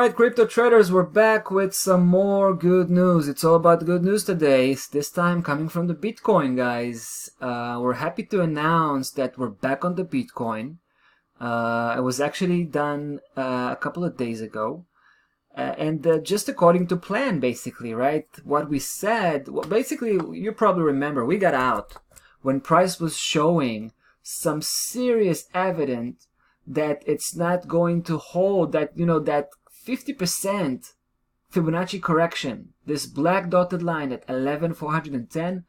Alright, crypto traders, we're back with some more good news. It's all about good news today, this time coming from the Bitcoin, guys. We're happy to announce that we're back on the Bitcoin. It was actually done a couple of days ago. And just according to plan, basically, right? What we said, well, basically, you probably remember, we got out when price was showing some serious evidence that it's not going to hold, that, you know, that 50% Fibonacci correction, this black dotted line at 11,410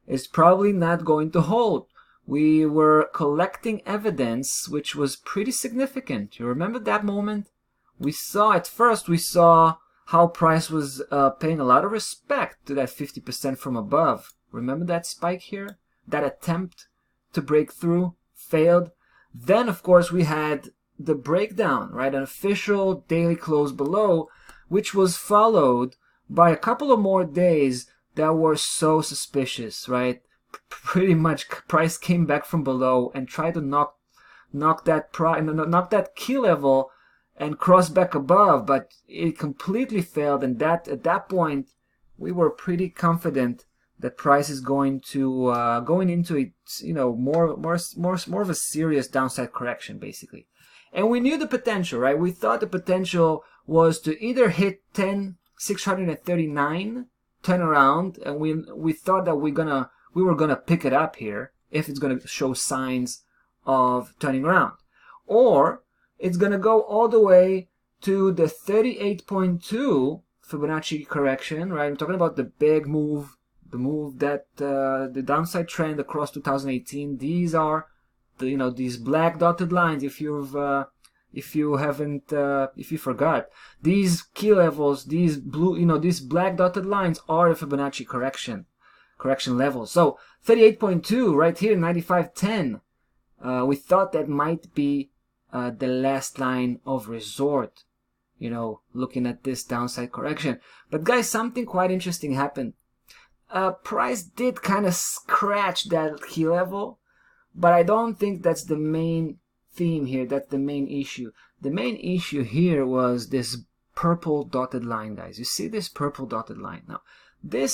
is probably not going to hold. We were collecting evidence which was pretty significant. You remember that moment? We saw, at first, we saw how price was paying a lot of respect to that 50% from above. Remember that spike here? That attempt to break through failed. Then, of course, we had the breakdown, right? An official daily close below, which was followed by a couple of more days that were so suspicious, right? Pretty much price came back from below and tried to knock that key level and cross back above, but it completely failed. And that at that point, we were pretty confident that price is going into it, you know, more of a serious downside correction, basically. And we knew the potential, right? We thought the potential was to either hit 10,639, turn around, and we thought that we were gonna pick it up here if it's gonna show signs of turning around, or it's gonna go all the way to the 38.2 Fibonacci correction, right? I'm talking about the big move, the move that the downside trend across 2018. These are the, you know, these black dotted lines. If you forgot, these key levels, these blue, you know, these black dotted lines are a Fibonacci correction levels. So 38.2 right here, 95.10. We thought that might be the last line of resort, you know, looking at this downside correction. But guys, something quite interesting happened. Price did kind of scratch that key level, but I don't think that's the main theme here. That's the main issue. The main issue here was this purple dotted line, guys. You see this purple dotted line? Now, the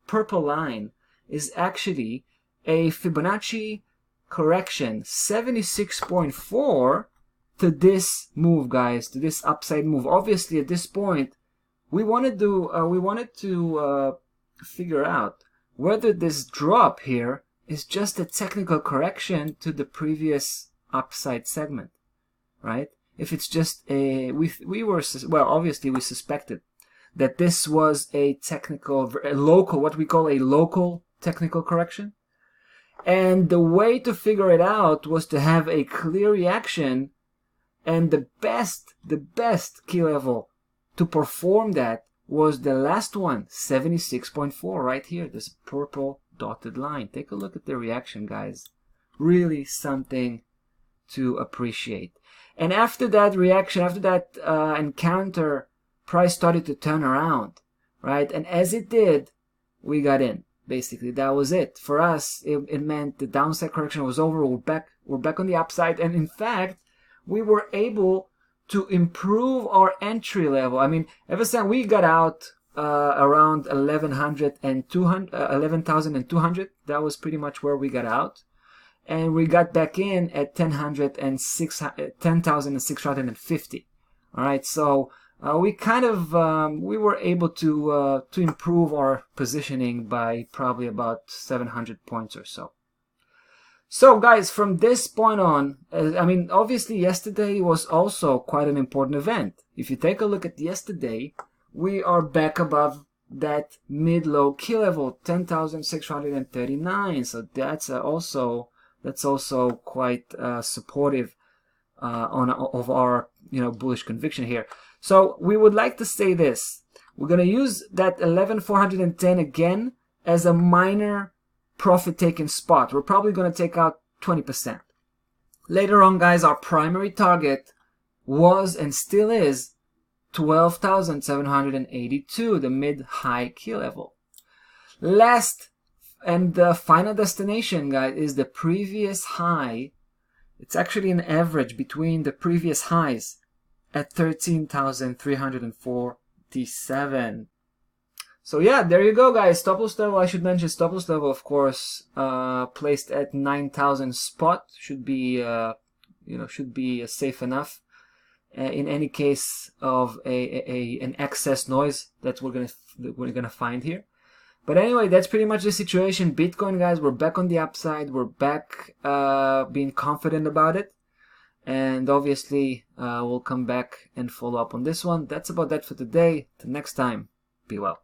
purple line is actually a Fibonacci correction 76.4 to this move, guys, to this upside move. Obviously, at this point, we wanted to figure out whether this drop here is just a technical correction to the previous upside segment, right? If it's just obviously we suspected that this was a local, what we call a local technical correction. And the way to figure it out was to have a clear reaction, and the best key level to perform that was the last one, 76.4, right here, this purple dotted line. Take a look at the reaction, guys. Really something to appreciate. And after that reaction, after that encounter, price started to turn around, right? And as it did, we got in. Basically, that was it. For us, it meant the downside correction was over. We're back on the upside. And in fact, we were able to improve our entry level. I mean, ever since we got out around 11,200, that was pretty much where we got out. And we got back in at 10,650. All right, so we were able to improve our positioning by probably about 700 points or so. So guys, from this point on, I mean, obviously yesterday was also quite an important event. If you take a look at yesterday, we are back above that mid-low key level, 10,639. So that's also quite supportive of our, you know, bullish conviction here. So we would like to say this. We're going to use that 11,410 again as a minor profit-taking spot. We're probably going to take out 20%. Later on, guys, our primary target was and still is 12,782, the mid-high key level. Last and the final destination, guys, is the previous high. It's actually an average between the previous highs at 13,347. So yeah, there you go, guys. Stop loss level, I should mention stop loss level, of course, placed at 9,000 spot should be should be safe enough in any case of an excess noise that we're gonna find here. But anyway, that's pretty much the situation. Bitcoin, guys, we're back on the upside. We're back being confident about it. And obviously, we'll come back and follow up on this one. That's about that for today. Till next time, be well.